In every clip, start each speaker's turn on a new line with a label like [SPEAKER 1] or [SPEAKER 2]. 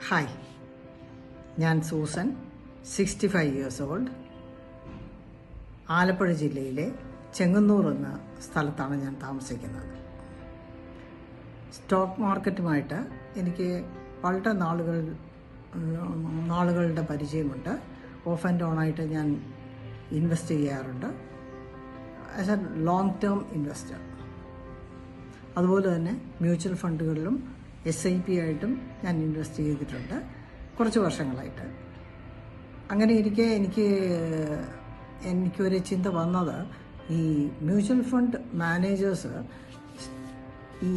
[SPEAKER 1] Hi, ഞാൻ Susan, 65 years old. Alappuzha ജില്ലയിലെ ചെങ്ങന്നൂർ എന്ന സ്ഥലത്താണ് ഞാൻ താമസിക്കുന്നത്. സ്റ്റോക്ക് മാർക്കറ്റുമായിട്ട് എനിക്ക് വളരെ നാളുകളുടെ പരിചയമുണ്ട്. ഓഫ് ആൻഡ് ഓൺ ആയിട്ട് ഞാൻ ഇൻവെസ്റ്റ് ചെയ്യാറുണ്ട് as A long term investor. അതുപോലെ തന്നെ മ്യൂച്വൽ ഫണ്ടുകളിലും SIP ആയിട്ടും ഞാൻ ഇൻവെസ്റ്റ് ചെയ്തിട്ടുണ്ട് കുറച്ച് വർഷങ്ങളായിട്ട്. അങ്ങനെ ഇരിക്കെ എനിക്കൊരു ചിന്ത വന്നത്, ഈ മ്യൂച്വൽ ഫണ്ട് മാനേജേഴ്സ് ഈ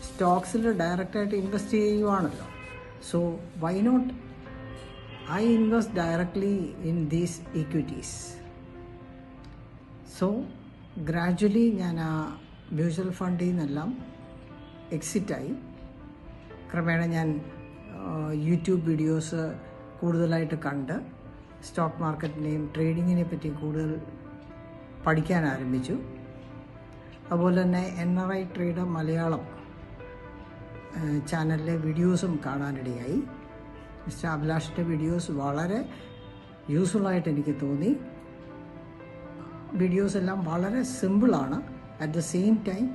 [SPEAKER 1] സ്റ്റോക്സിൽ ഡയറക്റ്റായിട്ട് ഇൻവെസ്റ്റ് ചെയ്യുവാണല്ലോ. So why not I invest directly in these equities? So gradually ഞാൻ ആ മ്യൂച്വൽ ഫണ്ടിൽ നിന്നെല്ലാം എക്സിറ്റായി. ക്രമേണ ഞാൻ യൂട്യൂബ് വീഡിയോസ് കൂടുതലായിട്ട് കണ്ട് സ്റ്റോക്ക് മാർക്കറ്റിനെയും ട്രേഡിങ്ങിനെ പറ്റി കൂടുതൽ പഠിക്കാൻ ആരംഭിച്ചു. അതുപോലെ തന്നെ NRI ട്രേഡർ മലയാളം ചാനലിലെ വീഡിയോസും കാണാനിടയായി. മിസ്റ്റർ അഭിലാഷിൻ്റെ വീഡിയോസ് വളരെ യൂസ്ഫുള്ളായിട്ട് എനിക്ക് തോന്നി. വീഡിയോസ് എല്ലാം വളരെ സിമ്പിളാണ്. അറ്റ് ദ സെയിം ടൈം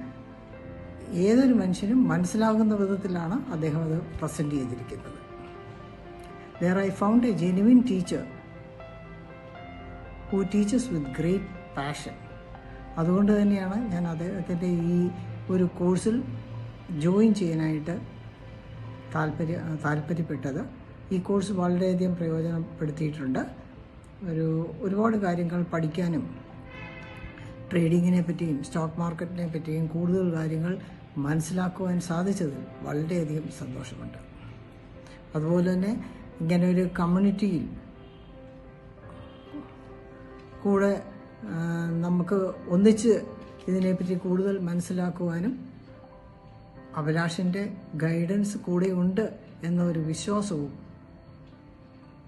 [SPEAKER 1] ഏതൊരു മനുഷ്യനും മനസ്സിലാകുന്ന വിധത്തിലാണ് അദ്ദേഹം അത് പ്രസൻറ്റ് ചെയ്തിരിക്കുന്നത്. There I found a genuine teacher who teaches with great passion. അതുകൊണ്ട് തന്നെയാണ് ഞാൻ അദ്ദേഹത്തിൻ്റെ ഈ ഒരു കോഴ്സിൽ ജോയിൻ ചെയ്യാനായിട്ട് താല്പര്യപ്പെട്ടത്. ഈ കോഴ്സ് വളരെയധികം പ്രയോജനപ്പെടുത്തിയിട്ടുണ്ട്. ഒരുപാട് കാര്യങ്ങൾ പഠിക്കാനും ട്രേഡിങ്ങിനെ പറ്റിയും സ്റ്റോക്ക് മാർക്കറ്റിനെ പറ്റിയും കൂടുതൽ കാര്യങ്ങൾ മനസ്സിലാക്കുവാൻ സാധിച്ചതിൽ വളരെയധികം സന്തോഷമുണ്ട്. അതുപോലെ തന്നെ ഇങ്ങനെ ഒരു കമ്മ്യൂണിറ്റിയിൽ കൂടെ നമുക്ക് ഒന്നിച്ച് ഇതിനെപ്പറ്റി കൂടുതൽ മനസ്സിലാക്കുവാനും അഭിലാഷിൻ്റെ ഗൈഡൻസ് കൂടെ ഉണ്ട് എന്നൊരു വിശ്വാസവും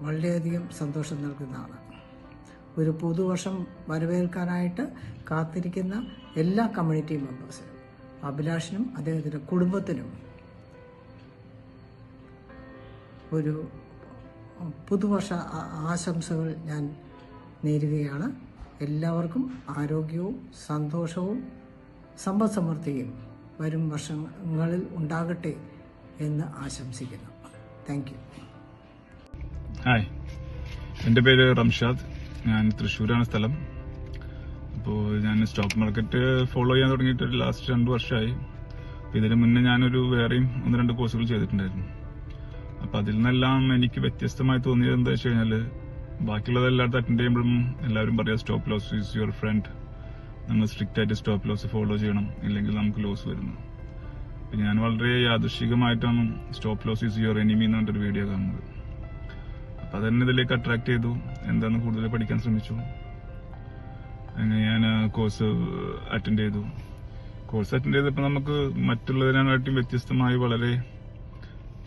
[SPEAKER 1] വളരെയധികം സന്തോഷം നൽകുന്നതാണ്. ഒരു പുതുവർഷം വരവേൽക്കാനായിട്ട് കാത്തിരിക്കുന്ന എല്ലാ കമ്മ്യൂണിറ്റി മെമ്പേഴ്സിനും, അഭിലാഷിനും അദ്ദേഹത്തിൻ്റെ കുടുംബത്തിനും ഒരു പുതുവർഷ ആശംസകൾ ഞാൻ നേരുകയാണ്. എല്ലാവർക്കും ആരോഗ്യവും സന്തോഷവും സമ്പദ് സമൃദ്ധിയും വരും വർഷങ്ങളിൽ ഉണ്ടാകട്ടെ എന്ന് ആശംസിക്കുന്നു. Thank you.
[SPEAKER 2] ഹായ്, എൻ്റെ പേര് റംഷാദ്. ഞാൻ തൃശ്ശൂരാണ് സ്ഥലം. അപ്പോൾ ഞാൻ സ്റ്റോക്ക് മാർക്കറ്റ് ഫോളോ ചെയ്യാൻ തുടങ്ങിയിട്ട് ഒരു ലാസ്റ്റ് 2 വർഷമായി. അപ്പോൾ ഇതിന് മുന്നേ ഞാനൊരു വേറെയും 1-2 കോഴ്സുകൾ ചെയ്തിട്ടുണ്ടായിരുന്നു. അപ്പോൾ അതിൽ നിന്നെല്ലാം എനിക്ക് വ്യത്യസ്തമായി തോന്നിയത് എന്താ വെച്ച് കഴിഞ്ഞാൽ, ബാക്കിയുള്ളതെല്ലായിടത്തും അറ്റൻഡ് ചെയ്യുമ്പോഴും എല്ലാവരും പറയാം stop loss is your friend, നമ്മൾ സ്ട്രിക്റ്റ് ആയിട്ട് സ്റ്റോപ്പ് ലോസ് ഫോളോ ചെയ്യണം, ഇല്ലെങ്കിൽ നമുക്ക് ലോസ് വരുന്നു. അപ്പോൾ ഞാൻ വളരെ യാദൃശ്ചികമായിട്ടാണ് stop loss is your enemy എന്ന് പറഞ്ഞൊരു വീഡിയോ കാണുന്നത്. അപ്പം അതെന്നെ ഇതിലേക്ക് അട്രാക്ട് ചെയ്തു. എന്താണെന്ന് കൂടുതൽ പഠിക്കാൻ ശ്രമിച്ചു. അങ്ങനെ ഞാൻ കോഴ്സ് അറ്റൻഡ് ചെയ്തു. കോഴ്സ് അറ്റൻഡ് ചെയ്തപ്പോൾ നമുക്ക് മറ്റുള്ളതിനെക്കാട്ടും വ്യത്യസ്തമായി വളരെ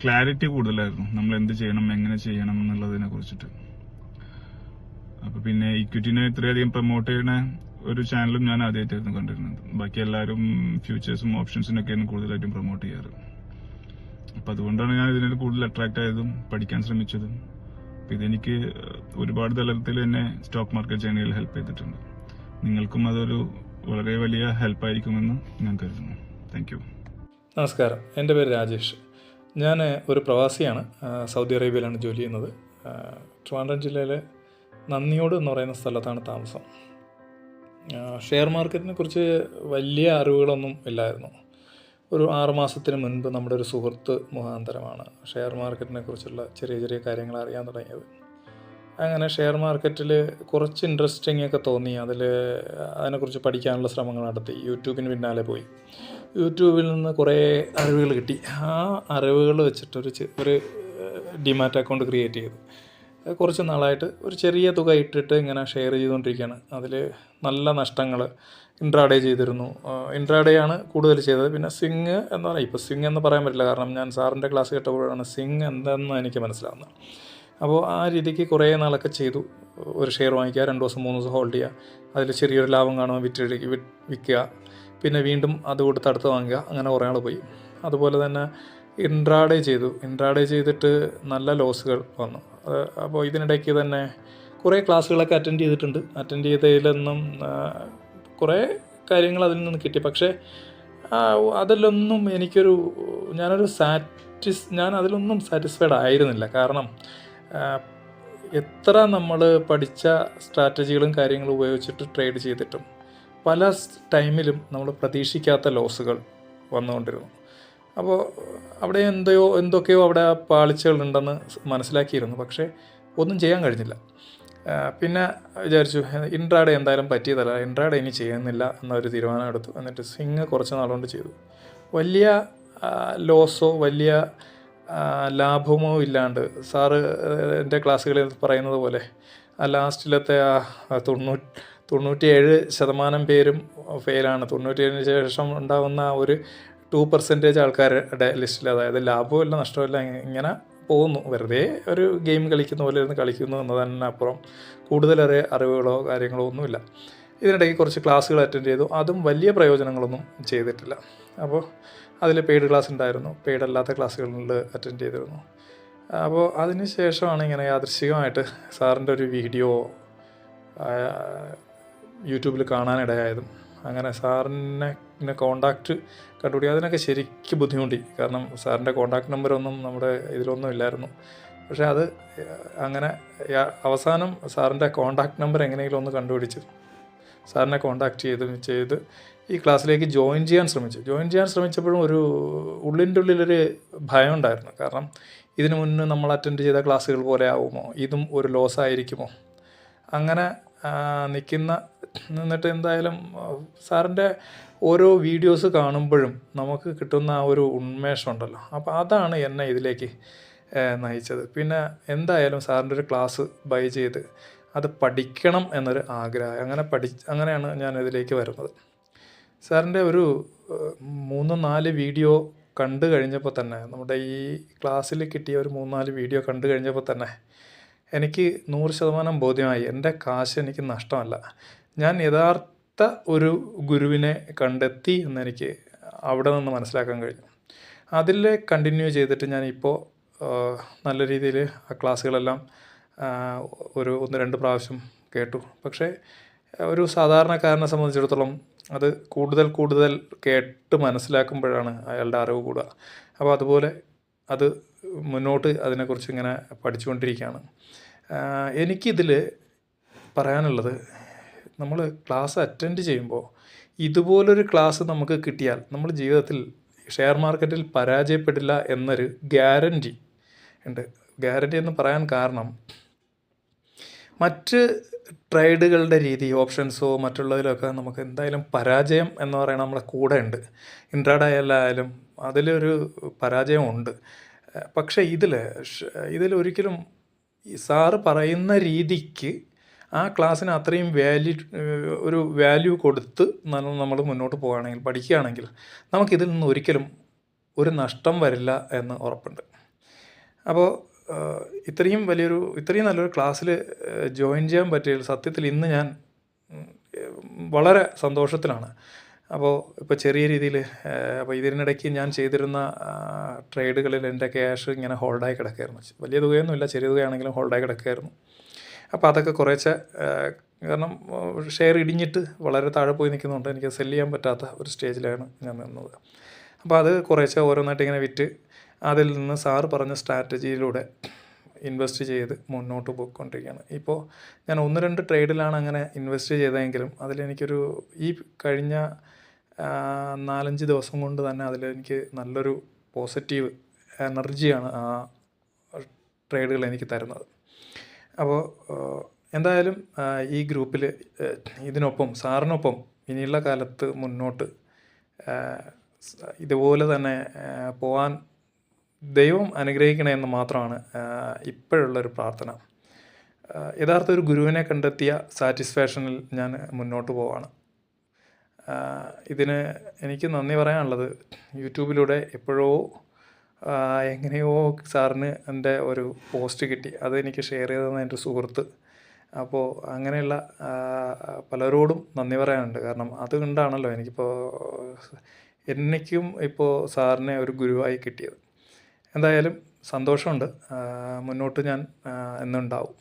[SPEAKER 2] ക്ലാരിറ്റി കൂടുതലായിരുന്നു. നമ്മൾ എന്ത് ചെയ്യണം, എങ്ങനെ ചെയ്യണം എന്നുള്ളതിനെ കുറിച്ചിട്ട്. അപ്പോൾ പിന്നെ ഇക്വിറ്റിനെ ഇത്രയധികം പ്രൊമോട്ട് ചെയ്യുന്ന ഒരു ചാനലും ഞാൻ ആദ്യമായിട്ടായിരുന്നു കണ്ടിരുന്നത്. ബാക്കി എല്ലാവരും ഫ്യൂച്ചേഴ്സും ഓപ്ഷൻസിനൊക്കെയാണ് കൂടുതലായിട്ടും പ്രൊമോട്ട് ചെയ്യാറ്. അപ്പം അതുകൊണ്ടാണ് ഞാൻ ഇതിനെ കൂടുതൽ അട്രാക്ട് ആയതും പഠിക്കാൻ ശ്രമിച്ചതും. അപ്പം ഇതെനിക്ക് ഒരുപാട് തലത്തിൽ എന്നെ സ്റ്റോക്ക് മാർക്കറ്റ് ജേണിയിൽ ഹെൽപ്പ് ചെയ്തിട്ടുണ്ട്. നിങ്ങൾക്കും അതൊരു വളരെ വലിയ ഹെൽപ്പായിരിക്കുമെന്ന് ഞാൻ കരുതുന്നു. Thank you.
[SPEAKER 3] നമസ്കാരം, എൻ്റെ പേര് രാജേഷ്. ഞാൻ ഒരു പ്രവാസിയാണ്. സൗദി അറേബ്യയിലാണ് ജോലി ചെയ്യുന്നത്. ട്രിവാൻഡ്രം ജില്ലയിലെ നന്ദിയോട് എന്ന് പറയുന്ന സ്ഥലത്താണ് താമസം. ഷെയർ മാർക്കറ്റിനെ കുറിച്ച് വലിയ അറിവുകളൊന്നും ഇല്ലായിരുന്നു. ഒരു 6 മാസത്തിന് മുൻപ് നമ്മുടെ ഒരു സുഹൃത്ത് മുഖാന്തരമാണ് ഷെയർ മാർക്കറ്റിനെ കുറിച്ചുള്ള ചെറിയ ചെറിയ കാര്യങ്ങൾ അറിയാൻ തുടങ്ങിയത്. അങ്ങനെ ഷെയർ മാർക്കറ്റിൽ കുറച്ച് ഇൻട്രസ്റ്റിംഗ് ഒക്കെ തോന്നി. അതിനെക്കുറിച്ച് പഠിക്കാനുള്ള ശ്രമങ്ങൾ നടത്തി. യൂട്യൂബിന് പിന്നാലെ പോയി. യൂട്യൂബിൽ നിന്ന് കുറേ അറിവുകൾ കിട്ടി. ആ അറിവുകൾ വെച്ചിട്ട് ഒരു ഡിമാറ്റ് അക്കൗണ്ട് ക്രിയേറ്റ് ചെയ്തു. കുറച്ച് നാളായിട്ട് ഒരു ചെറിയ തുക ഇട്ടിട്ട് ഇങ്ങനെ ഷെയർ ചെയ്തുകൊണ്ടിരിക്കുകയാണ്. അതിൽ നല്ല നഷ്ടങ്ങൾ. ഇൻട്രാഡേ ചെയ്തിരുന്നു. ഇൻട്രാഡേ ആണ് കൂടുതൽ ചെയ്തത്. പിന്നെ സ്വിങ് എന്ന് പറഞ്ഞാൽ ഇപ്പോൾ സ്വിങ് എന്ന് പറയാൻ പറ്റില്ല, കാരണം ഞാൻ സാറിൻ്റെ ക്ലാസ് കേട്ടപ്പോഴാണ് സ്വിങ് എന്താണെന്ന് എനിക്ക് മനസ്സിലാവുന്നത്. അപ്പോൾ ആ രീതിക്ക് കുറേ നാളൊക്കെ ചെയ്തു. ഒരു ഷെയർ വാങ്ങിക്കുക, 2 ദിവസം 3 ദിവസം ഹോൾഡ് ചെയ്യുക, അതിൽ ചെറിയൊരു ലാഭം കാണുമ്പോൾ വിൽക്കുക, പിന്നെ വീണ്ടും അത് കൊടുത്ത് അടുത്ത് വാങ്ങുക, അങ്ങനെ കുറേ നാൾ പോയി. അതുപോലെ തന്നെ ഇൻട്രാഡേ ചെയ്തിട്ട് നല്ല ലോസുകൾ വന്നു. അപ്പോൾ ഇതിനിടയ്ക്ക് തന്നെ കുറേ ക്ലാസ്സുകളൊക്കെ അറ്റൻഡ് ചെയ്തതിലൊന്നും കുറേ കാര്യങ്ങൾ അതിൽ നിന്ന് കിട്ടി. പക്ഷേ അതിലൊന്നും ഞാൻ അതിലൊന്നും സാറ്റിസ്ഫൈഡ് ആയിരുന്നില്ല. കാരണം എത്ര നമ്മൾ പഠിച്ച സ്ട്രാറ്റജികളും കാര്യങ്ങളും ഉപയോഗിച്ചിട്ട് ട്രേഡ് ചെയ്തിട്ടും പല ടൈമിലും നമ്മൾ പ്രതീക്ഷിക്കാത്ത ലോസുകൾ വന്നുകൊണ്ടിരുന്നു. അപ്പോൾ അവിടെ എന്തൊക്കെയോ അവിടെ പാളിച്ചകളുണ്ടെന്ന് മനസ്സിലാക്കിയിരുന്നു. പക്ഷേ ഒന്നും ചെയ്യാൻ കഴിഞ്ഞില്ല. പിന്നെ വിചാരിച്ചു ഇൻട്രാഡേ എന്തായാലും പറ്റിയതല്ല, ഇൻട്രാഡേ ഇനി ചെയ്യുന്നില്ല എന്നൊരു തീരുമാനം എടുത്തു. എന്നിട്ട് സ്വിങ് കുറച്ച് നാളുകൊണ്ട് ചെയ്തു. വലിയ ലോസോ വലിയ ലാഭമോ ഇല്ലാണ്ട് സാറ് എൻ്റെ ക്ലാസ്സുകളിൽ പറയുന്നത് പോലെ ലാസ്റ്റിലത്തെ 97% പേരും ഫെയിലാണ്. 97 ശേഷം ഉണ്ടാകുന്ന ഒരു 2% ആൾക്കാരുടെ ലിസ്റ്റിൽ, അതായത് ലാഭമില്ല നഷ്ടമില്ല ഇങ്ങനെ പോകുന്നു. വെറുതെ ഒരു ഗെയിം കളിക്കുന്ന പോലെ ഇരുന്ന് കളിക്കുന്നു എന്നതിനപ്പുറം കൂടുതൽ അറിവുകളോ കാര്യങ്ങളോ ഒന്നുമില്ല. ഇതിനിടയ്ക്ക് കുറച്ച് ക്ലാസ്സുകൾ അറ്റൻഡ് ചെയ്തു. അതും വലിയ പ്രയോജനങ്ങളൊന്നും ചെയ്തിട്ടില്ല. അപ്പോൾ അതിൽ പെയ്ഡ് ക്ലാസ് ഉണ്ടായിരുന്നു, പെയ്ഡ് അല്ലാത്ത ക്ലാസ്സുകളിൽ അറ്റൻഡ് ചെയ്തിരുന്നു. അപ്പോൾ അതിന് ശേഷമാണ് ഇങ്ങനെ യാദൃശ്ചികമായിട്ട് സാറിൻ്റെ ഒരു വീഡിയോ യൂട്യൂബിൽ കാണാനിടയായതും അങ്ങനെ സാറിനെ കോണ്ടാക്റ്റ് കണ്ടുപിടി. അതിനൊക്കെ ശരിക്കും ബുദ്ധിമുട്ടി. കാരണം സാറിൻ്റെ കോണ്ടാക്ട് നമ്പറൊന്നും നമ്മുടെ ഇതിലൊന്നും ഇല്ലായിരുന്നു. പക്ഷേ അത് അങ്ങനെ അവസാനം സാറിൻ്റെ കോണ്ടാക്ട് നമ്പർ എങ്ങനെയെങ്കിലും ഒന്ന് കണ്ടുപിടിച്ച് സാറിനെ കോണ്ടാക്ട് ചെയ്ത് ഈ ക്ലാസ്സിലേക്ക് ജോയിൻ ചെയ്യാൻ ശ്രമിച്ചപ്പോഴും ഒരു ഉള്ളിൻ്റെ ഉള്ളിലൊരു ഭയം ഉണ്ടായിരുന്നു. കാരണം ഇതിനു മുന്നേ നമ്മൾ അറ്റൻഡ് ചെയ്ത ക്ലാസ്സുകൾ പോലെ ആവുമോ, ഇതും ഒരു ലോസ് ആയിരിക്കുമോ, അങ്ങനെ നിന്നിട്ട് എന്തായാലും സാറിൻ്റെ ഓരോ വീഡിയോസ് കാണുമ്പോഴും നമുക്ക് കിട്ടുന്ന ആ ഒരു ഉന്മേഷം ഉണ്ടല്ലോ, അപ്പോൾ അതാണ് എന്നെ ഇതിലേക്ക് നയിച്ചത്. പിന്നെ എന്തായാലും സാറിൻ്റെ ഒരു ക്ലാസ് ബൈ ചെയ്ത് അത് പഠിക്കണം എന്നൊരു ആഗ്രഹം, അങ്ങനെയാണ് ഞാൻ ഇതിലേക്ക് വരുന്നത്. സാറിൻ്റെ ഒരു 3-4 വീഡിയോ കണ്ടു കഴിഞ്ഞപ്പോൾ തന്നെ, നമ്മുടെ ഈ ക്ലാസ്സിൽ കിട്ടിയ ഒരു 3-4 വീഡിയോ കണ്ടു കഴിഞ്ഞപ്പോൾ തന്നെ എനിക്ക് 100% ബോധ്യമായി എൻ്റെ കാശ് എനിക്ക് നഷ്ടമല്ല. ഞാൻ യഥാർത്ഥ ഒരു ഗുരുവിനെ കണ്ടെത്തി എന്നെനിക്ക് അവിടെ നിന്ന് മനസ്സിലാക്കാൻ കഴിഞ്ഞു. അതിൽ കണ്ടിന്യൂ ചെയ്തിട്ട് ഞാനിപ്പോൾ നല്ല രീതിയിൽ ആ ക്ലാസ്സുകളെല്ലാം ഒരു 1-2 പ്രാവശ്യം കേട്ടു. പക്ഷേ ഒരു സാധാരണക്കാരനെ സംബന്ധിച്ചിടത്തോളം അത് കൂടുതൽ കേട്ട് മനസ്സിലാക്കുമ്പോഴാണ് അയാളുടെ അറിവ് കൂടുക. അപ്പോൾ അതുപോലെ അത് മുന്നോട്ട് അതിനെക്കുറിച്ച് ഇങ്ങനെ പഠിച്ചുകൊണ്ടിരിക്കുകയാണ്. എനിക്കിതിൽ പറയാനുള്ളത്, നമ്മൾ ക്ലാസ് അറ്റൻഡ് ചെയ്യുമ്പോൾ ഇതുപോലൊരു ക്ലാസ് നമുക്ക് കിട്ടിയാൽ നമ്മൾ ജീവിതത്തിൽ ഷെയർ മാർക്കറ്റിൽ പരാജയപ്പെടില്ല എന്നൊരു ഗ്യാരൻറ്റി ഉണ്ട്. ഗ്യാരൻറ്റി എന്ന് പറയാൻ കാരണം, മറ്റ് ട്രേഡുകളുടെ രീതി, ഓപ്ഷൻസോ മറ്റുള്ളതിലൊക്കെ നമുക്ക് എന്തായാലും പരാജയം എന്ന് പറയുന്നത് നമ്മളെ കൂടെ ഉണ്ട്. ഇൻട്രാഡേ ആയാലും അതിലൊരു പരാജയമുണ്ട്. പക്ഷേ ഇതിലൊരിക്കലും ഈ സാറ് പറയുന്ന രീതിക്ക് ആ ക്ലാസ്സിന് അത്രയും വാല്യൂ കൊടുത്ത് നമ്മൾ മുന്നോട്ട് പോവുകയാണെങ്കിൽ, പഠിക്കുകയാണെങ്കിൽ നമുക്കിതിൽ നിന്ന് ഒരിക്കലും ഒരു നഷ്ടം വരില്ല എന്ന് ഉറപ്പുണ്ട്. അപ്പോൾ ഇത്രയും നല്ലൊരു ക്ലാസ്സിൽ ജോയിൻ ചെയ്യാൻ പറ്റിയതിൽ സത്യത്തിൽ ഇന്ന് ഞാൻ വളരെ സന്തോഷത്തിലാണ്. അപ്പോൾ ഇപ്പോൾ ചെറിയ രീതിയിൽ അപ്പോൾ ഇതിനിടയ്ക്ക് ഞാൻ ചെയ്തിരുന്ന ട്രേഡുകളിൽ എൻ്റെ ക്യാഷ് ഇങ്ങനെ ഹോൾഡായി കിടക്കുകയായിരുന്നു. വലിയ തുകയൊന്നുമില്ല, ചെറിയ തുകയാണെങ്കിലും ഹോൾഡായി കിടക്കുകയായിരുന്നു. അപ്പോൾ അതൊക്കെ കുറേശ്ശെ, കാരണം ഷെയർ ഇടിഞ്ഞിട്ട് വളരെ താഴെ പോയി നിൽക്കുന്നുണ്ട്, എനിക്ക് സെല് ചെയ്യാൻ പറ്റാത്ത ഒരു സ്റ്റേജിലാണ് ഞാൻ നിന്നത്. അപ്പോൾ അത് കുറേശ്ശെ ഓരോന്നായിട്ട് ഇങ്ങനെ വിറ്റ് അതിൽ നിന്ന് സാറ് പറഞ്ഞ സ്ട്രാറ്റജിയിലൂടെ ഇൻവെസ്റ്റ് ചെയ്ത് മുന്നോട്ട് പോയിക്കൊണ്ടിരിക്കുകയാണ്. ഇപ്പോൾ ഞാൻ 1-2 ട്രേഡിലാണ് അങ്ങനെ ഇൻവെസ്റ്റ് ചെയ്തതെങ്കിലും അതിലെനിക്കൊരു ഈ കഴിഞ്ഞ 4-5 ദിവസം കൊണ്ട് തന്നെ അതിലെനിക്ക് നല്ലൊരു പോസിറ്റീവ് എനർജിയാണ് ആ ട്രേഡുകൾ എനിക്ക് തരുന്നത്. അപ്പോൾ എന്തായാലും ഈ ഗ്രൂപ്പിൽ ഇതിനൊപ്പം സാറിനൊപ്പം ഇനിയുള്ള കാലത്ത് മുന്നോട്ട് ഇതുപോലെ തന്നെ പോകാൻ ദൈവം അനുഗ്രഹിക്കണമെന്ന് മാത്രമാണ് ഇപ്പോഴുള്ളൊരു പ്രാർത്ഥന. യഥാർത്ഥ ഒരു ഗുരുവിനെ കണ്ടെത്തിയ സാറ്റിസ്ഫാക്ഷനിൽ ഞാൻ മുന്നോട്ട് പോവാണ്. ഇതിന് എനിക്ക് നന്ദി പറയാനുള്ളത്, യൂട്യൂബിലൂടെ എപ്പോഴോ എങ്ങനെയോ സാറിന് എൻ്റെ ഒരു പോസ്റ്റ് കിട്ടി, അതെനിക്ക് ഷെയർ ചെയ്തതെന്ന് എൻ്റെ സുഹൃത്ത്. അപ്പോൾ അങ്ങനെയുള്ള പലരോടും നന്ദി പറയാനുണ്ട്. കാരണം അതുകൊണ്ടാണല്ലോ എനിക്കും ഇപ്പോൾ സാറിനെ ഒരു ഗുരുവായി കിട്ടിയത്. എന്തായാലും സന്തോഷമുണ്ട്. മുന്നോട്ട് ഞാൻ എന്നുണ്ടാവും.